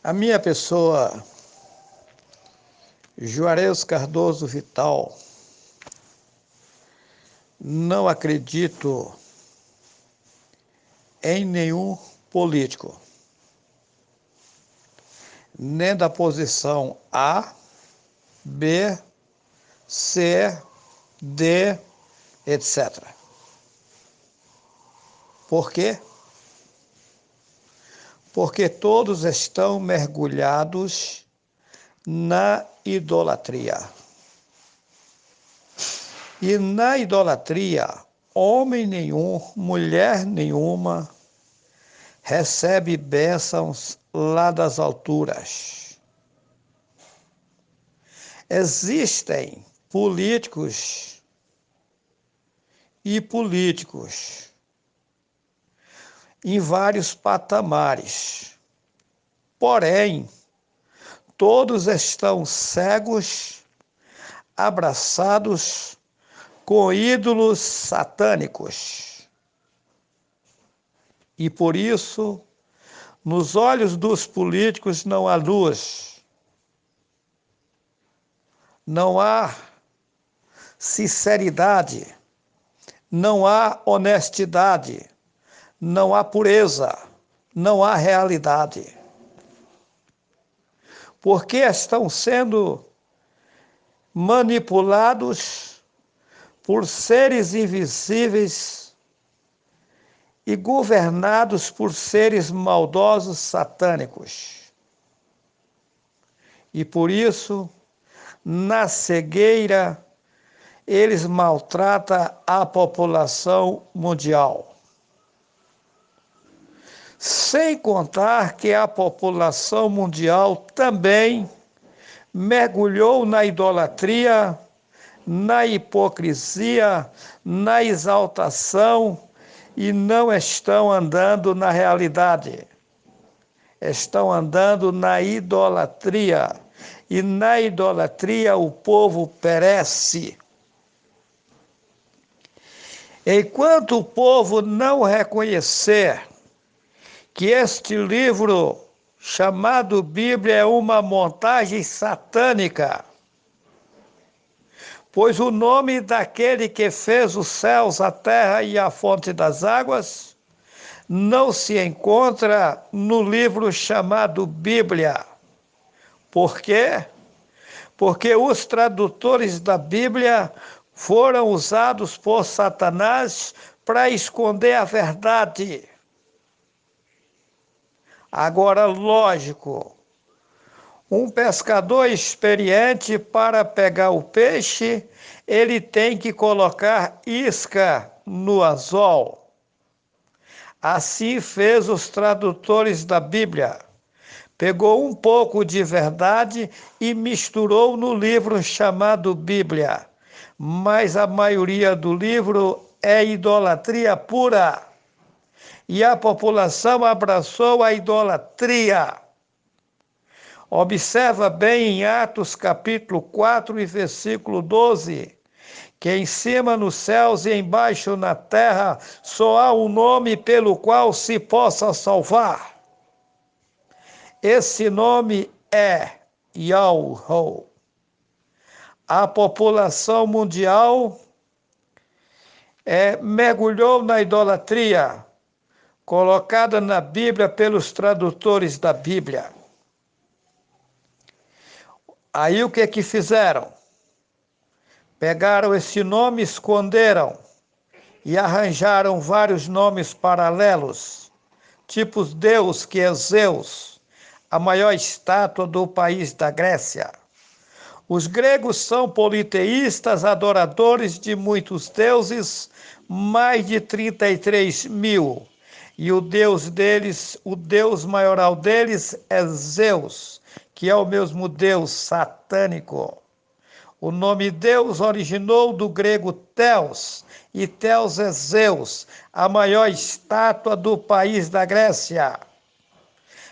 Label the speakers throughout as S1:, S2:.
S1: A minha pessoa, Juarez Cardoso Vital, não acredito em nenhum político, nem da posição A, B, C, D, etc. Por quê? Porque todos estão mergulhados na idolatria. E na idolatria, homem nenhum, mulher nenhuma recebe bênçãos lá das alturas. Existem políticos e políticos em vários patamares. Porém, todos estão cegos, abraçados com ídolos satânicos. E por isso, nos olhos dos políticos não há luz, não há sinceridade, não há honestidade, não há pureza, não há realidade. Porque estão sendo manipulados por seres invisíveis e governados por seres maldosos satânicos. E por isso, na cegueira, eles maltratam a população mundial. Sem contar que a população mundial também mergulhou na idolatria, na hipocrisia, na exaltação e não estão andando na realidade. Estão andando na idolatria. E na idolatria o povo perece. Enquanto o povo não reconhecer que este livro chamado Bíblia é uma montagem satânica, pois o nome daquele que fez os céus, a terra e a fonte das águas não se encontra no livro chamado Bíblia. Por quê? Porque os tradutores da Bíblia foram usados por Satanás para esconder a verdade. Agora, lógico, um pescador experiente, para pegar o peixe, ele tem que colocar isca no anzol. Assim fez os tradutores da Bíblia. Pegou um pouco de verdade e misturou no livro chamado Bíblia. Mas a maioria do livro é idolatria pura. E a população abraçou a idolatria. Observa bem em Atos capítulo 4 e versículo 12, que em cima nos céus e embaixo na terra só há um nome pelo qual se possa salvar. Esse nome é Yahweh. A população mundial mergulhou na idolatria, colocada na Bíblia pelos tradutores da Bíblia. Aí o que fizeram? Pegaram esse nome, esconderam e arranjaram vários nomes paralelos, tipo Deus, que é Zeus, a maior estátua do país da Grécia. Os gregos são politeístas, adoradores de muitos deuses, mais de 33 mil. E o Deus deles, o Deus maioral deles é Zeus, que é o mesmo Deus satânico. O nome Deus originou do grego Theos, e Theos é Zeus, a maior estátua do país da Grécia,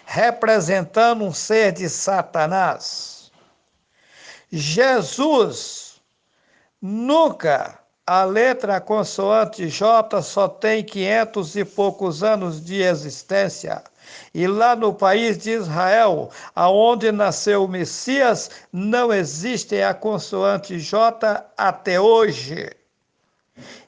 S1: representando um ser de Satanás. Jesus nunca a letra a consoante J só tem 500 e poucos anos de existência. E lá no país de Israel, aonde nasceu o Messias, não existe a consoante J até hoje.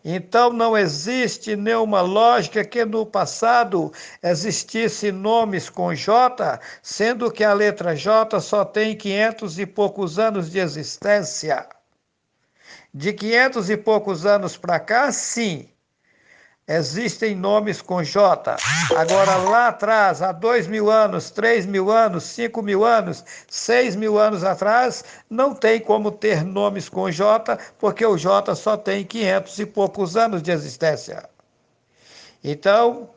S1: Então não existe nenhuma lógica que no passado existisse nomes com J, sendo que a letra J só tem 500 e poucos anos de existência. De 500 e poucos anos para cá, sim, existem nomes com J. Agora, lá atrás, há 2.000 anos, 3.000 anos, 5.000 anos, 6.000 anos atrás, não tem como ter nomes com J, porque o J só tem 500 e poucos anos de existência. Então,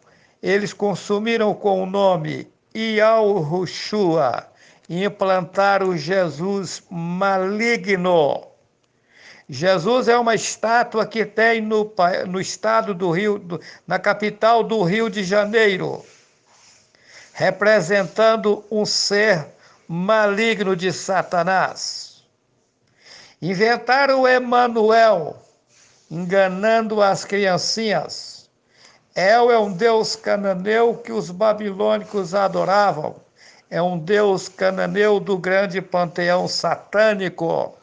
S1: eles consumiram com o nome Yahushua e implantaram Jesus maligno. Jesus é uma estátua que tem no estado do Rio, na capital do Rio de Janeiro, representando um ser maligno de Satanás. Inventaram o Emanuel, enganando as criancinhas. El é um deus cananeu que os babilônicos adoravam. É um deus cananeu do grande panteão satânico.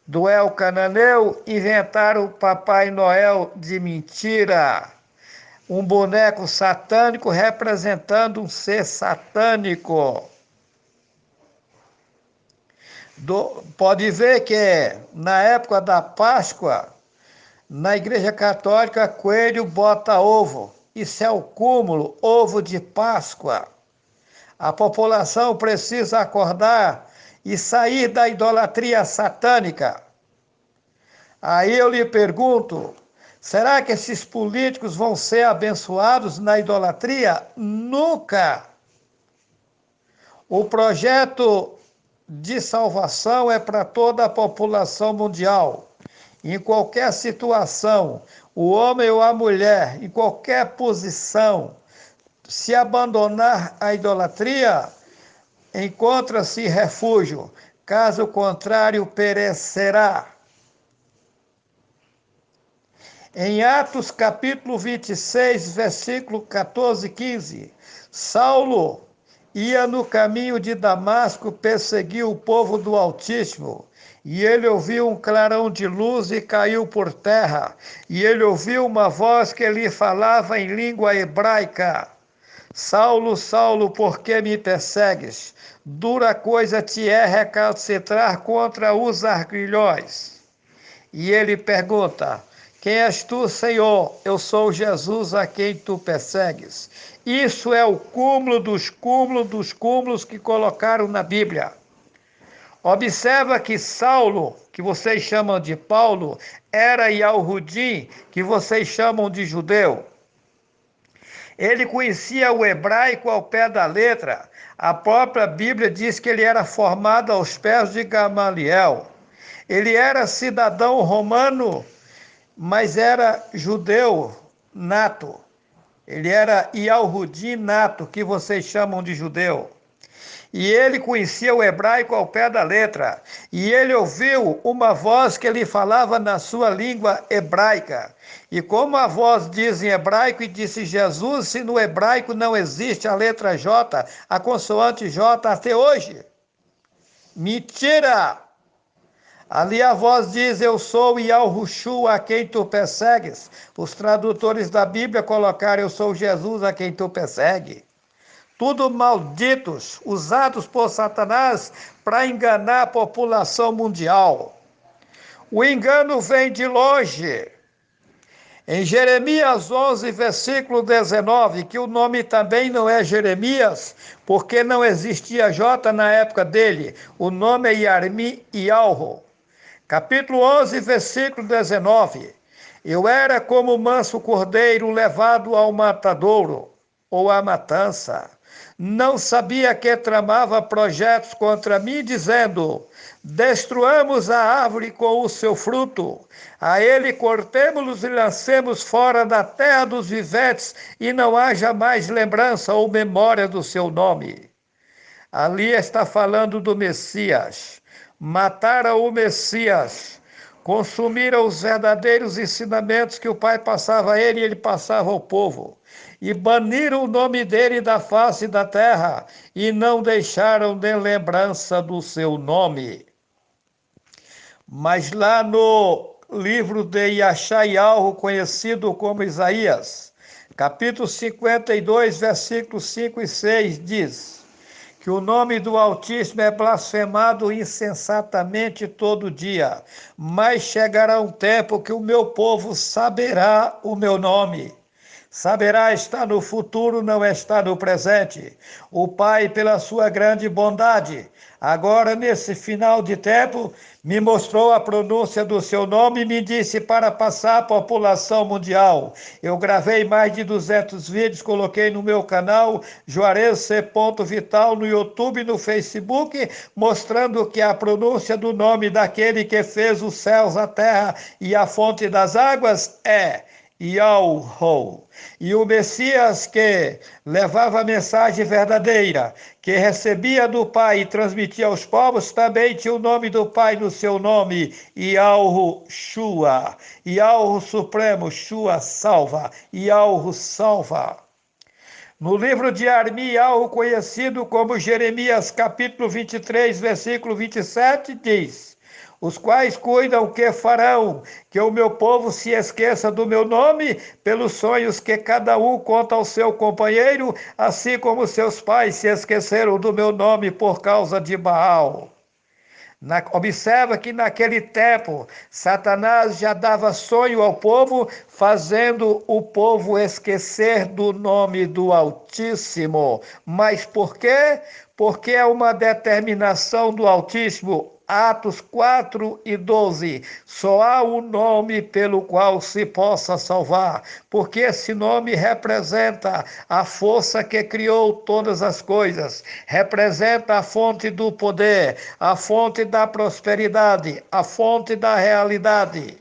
S1: Do El Cananeu, inventaram o Papai Noel de mentira. Um boneco satânico representando um ser satânico. Pode ver que na época da Páscoa, na Igreja Católica, coelho bota ovo. Isso é o cúmulo, ovo de Páscoa. A população precisa acordar e sair da idolatria satânica. Aí eu lhe pergunto, será que esses políticos vão ser abençoados na idolatria? Nunca! O projeto de salvação é para toda a população mundial. Em qualquer situação, o homem ou a mulher, em qualquer posição, se abandonar a idolatria, encontra-se refúgio. Caso contrário, perecerá. Em Atos capítulo 26, versículo 14 e 15, Saulo ia no caminho de Damasco perseguir o povo do Altíssimo, e ele ouviu um clarão de luz e caiu por terra, e ele ouviu uma voz que lhe falava em língua hebraica: Saulo, Saulo, por que me persegues? Dura coisa te é recalcitrar contra os arguilhões. E ele pergunta: quem és tu, Senhor? Eu sou Jesus a quem tu persegues. Isso é o cúmulo dos cúmulos que colocaram na Bíblia. Observa que Saulo, que vocês chamam de Paulo, era Yahudim, que vocês chamam de judeu. Ele conhecia o hebraico ao pé da letra. A própria Bíblia diz que ele era formado aos pés de Gamaliel. Ele era cidadão romano, mas era judeu nato. Ele era Yahudim nato, que vocês chamam de judeu. E ele conhecia o hebraico ao pé da letra. E ele ouviu uma voz que lhe falava na sua língua hebraica. E como a voz diz em hebraico, e disse Jesus, se no hebraico não existe a letra J, a consoante J até hoje. Mentira! Ali a voz diz, eu sou Yahushua a quem tu persegues. Os tradutores da Bíblia colocaram, eu sou Jesus a quem tu persegue. Tudo malditos, usados por Satanás para enganar a população mundial. O engano vem de longe. Em Jeremias 11, versículo 19, que o nome também não é Jeremias, porque não existia J na época dele, o nome é Yarmi-Yalho. Capítulo 11, versículo 19. Eu era como manso cordeiro levado ao matadouro, ou à matança. Não sabia que tramava projetos contra mim, dizendo, destruamos a árvore com o seu fruto. A ele cortemo-los e lancemos fora da terra dos viventes, e não haja mais lembrança ou memória do seu nome. Ali está falando do Messias. Mataram o Messias consumiram os verdadeiros ensinamentos que o Pai passava a ele e ele passava ao povo, e baniram o nome dele da face da terra, e não deixaram de lembrança do seu nome. Mas lá no livro de Yashayahu, conhecido como Isaías, capítulo 52, versículos 5 e 6, diz que o nome do Altíssimo é blasfemado insensatamente todo dia, mas chegará um tempo que o meu povo saberá o meu nome. Saberá está no futuro, não está no presente. O Pai, pela sua grande bondade, agora nesse final de tempo, me mostrou a pronúncia do seu nome e me disse para passar a população mundial. Eu gravei mais de 200 vídeos, coloquei no meu canal Juarez C. Vital no YouTube e no Facebook, mostrando que a pronúncia do nome daquele que fez os céus, a terra e a fonte das águas é Yahweh. E o Messias que levava a mensagem verdadeira, que recebia do Pai e transmitia aos povos, também tinha o nome do Pai no seu nome, Yahushua. Yahu Supremo, Shua salva, Yahu salva. No livro de Armial, conhecido como Jeremias, capítulo 23, versículo 27, diz: os quais cuidam que farão que o meu povo se esqueça do meu nome, pelos sonhos que cada um conta ao seu companheiro, assim como seus pais se esqueceram do meu nome por causa de Baal. Observa que naquele tempo, Satanás já dava sonho ao povo, fazendo o povo esquecer do nome do Altíssimo. Mas por quê? Porque é uma determinação do Altíssimo. Atos 4 e 12. Só há um nome pelo qual se possa salvar, porque esse nome representa a força que criou todas as coisas, representa a fonte do poder, a fonte da prosperidade, a fonte da realidade.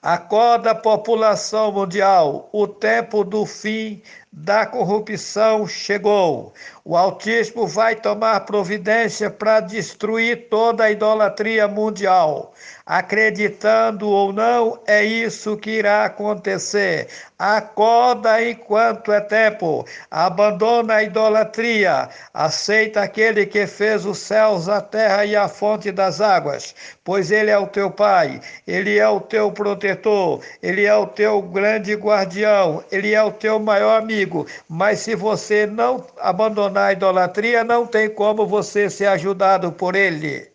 S1: Acorda, população mundial, o tempo do fim da corrupção chegou. O Altíssimo vai tomar providência para destruir toda a idolatria mundial. Acreditando ou não, é isso que irá acontecer. Acorda enquanto é tempo. Abandona a idolatria. Aceita aquele que fez os céus, a terra e a fonte das águas, pois ele é o teu Pai, ele é o teu protetor, ele é o teu grande guardião, ele é o teu maior amigo. Mas se você não abandonar a idolatria, não tem como você ser ajudado por ele.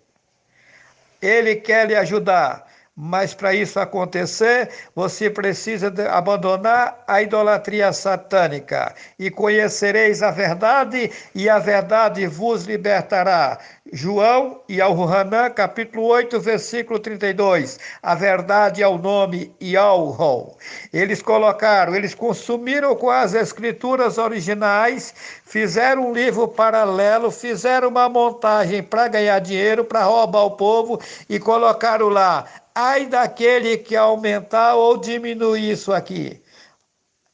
S1: Ele quer lhe ajudar, mas para isso acontecer, você precisa abandonar a idolatria satânica. E conhecereis a verdade, e a verdade vos libertará. João e Al-Hanan, capítulo 8, versículo 32. A verdade é o nome Yahweh. Eles consumiram com as escrituras originais, fizeram um livro paralelo, fizeram uma montagem para ganhar dinheiro, para roubar o povo e colocaram lá: ai daquele que aumentar ou diminuir isso aqui.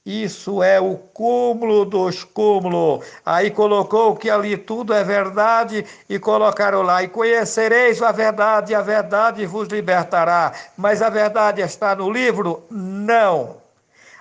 S1: Isso é o cúmulo dos cúmulos. Aí colocou que ali tudo é verdade e colocaram lá: e conhecereis a verdade vos libertará. Mas a verdade está no livro? Não.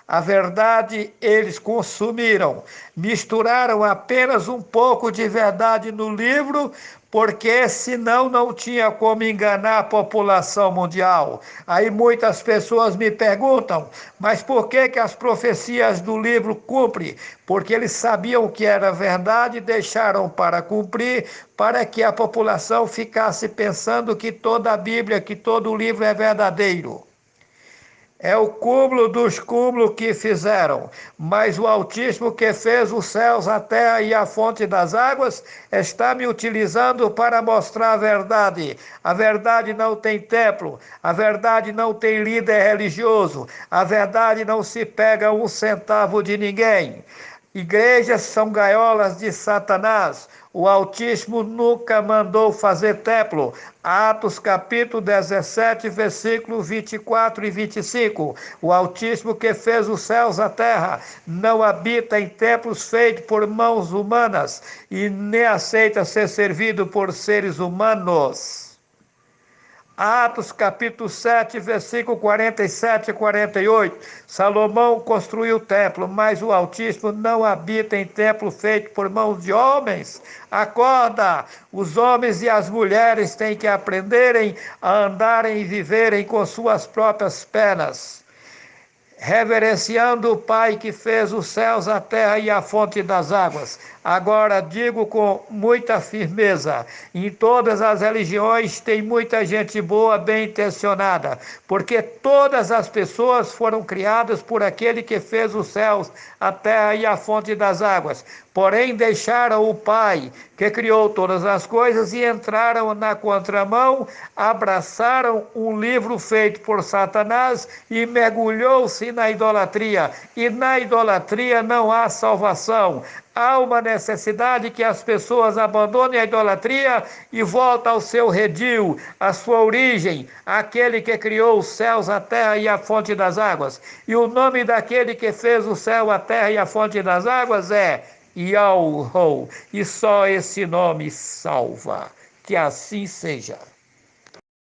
S1: A verdade eles consumiram, misturaram apenas um pouco de verdade no livro, porque senão não tinha como enganar a população mundial. Aí muitas pessoas me perguntam, mas por que as profecias do livro cumprem? Porque eles sabiam que era verdade e deixaram para cumprir, para que a população ficasse pensando que toda a Bíblia, que todo o livro é verdadeiro. É o cúmulo dos cúmulos que fizeram, mas o Altíssimo que fez os céus, a terra e a fonte das águas, está me utilizando para mostrar a verdade. A verdade não tem templo, a verdade não tem líder religioso, a verdade não se pega um centavo de ninguém. Igrejas são gaiolas de Satanás. O Altíssimo nunca mandou fazer templo. Atos capítulo 17, versículos 24 e 25. O Altíssimo que fez os céus, a terra, não habita em templos feitos por mãos humanas e nem aceita ser servido por seres humanos. Atos capítulo 7, versículo 47 e 48. Salomão construiu o templo, mas o Altíssimo não habita em templo feito por mãos de homens. Acorda! Os homens e as mulheres têm que aprenderem a andarem e viverem com suas próprias pernas, reverenciando o Pai que fez os céus, a terra e a fonte das águas. Agora digo com muita firmeza: em todas as religiões tem muita gente boa, bem intencionada, porque todas as pessoas foram criadas por aquele que fez os céus, a terra e a fonte das águas. Porém, deixaram o Pai, que criou todas as coisas, e entraram na contramão, abraçaram um livro feito por Satanás e mergulhou-se na idolatria. E na idolatria não há salvação. Há uma necessidade que as pessoas abandonem a idolatria e voltem ao seu redil, à sua origem, aquele que criou os céus, a terra e a fonte das águas. E o nome daquele que fez o céu, a terra e a fonte das águas é Yahweh, e só esse nome salva. Que assim seja.